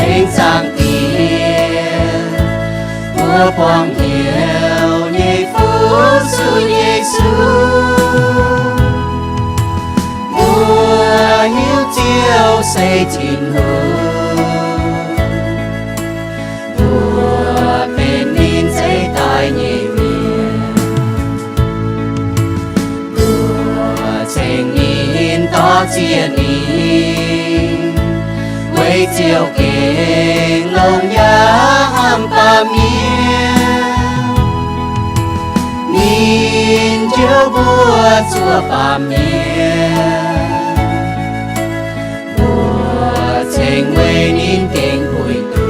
trên sang tiền của quang hiệu nhị phú sư Giêsu mùa hiếu chiều xây chín hương mùa bên nín dây tai nhị miền mùa trên nín to chia nín quay chiều kinh lòng nhớ ham pa miên nín chiều bùa chùa pa miên mùa trên quay nín kinh bụi tu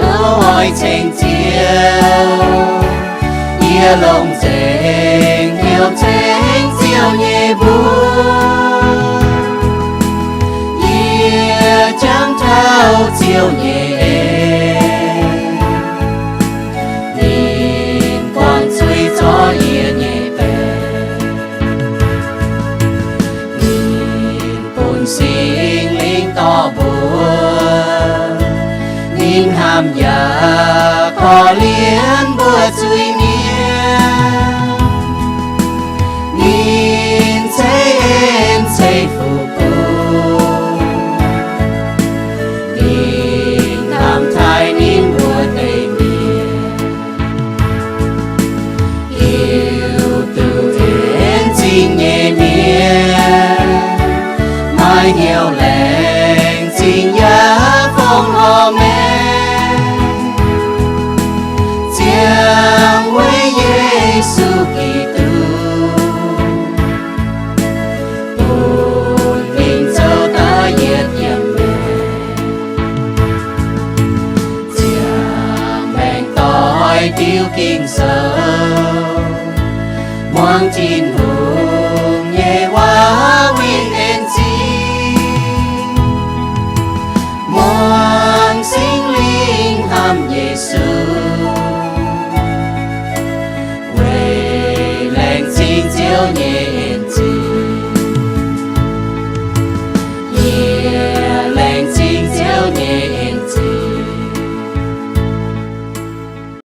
hỏi trên chiều lòng trên hiểu trên chiều nhẹ buồn chẳng thao chiều nhẹ nhìn quang suy gió nhẹ bền nhìn buồn sinh linh to buồn nhìn hàm dạ khó liên bùa suy nhìn xây em xây phụ phụ nhìn hàm thái nhìn bùa tây miền yêu từ đến chính nhẹ miền mai nhiều lành chính nhớ phong hò mẹ chiang với Giêsu Kitô tiêu kinh sâu moang chín hữu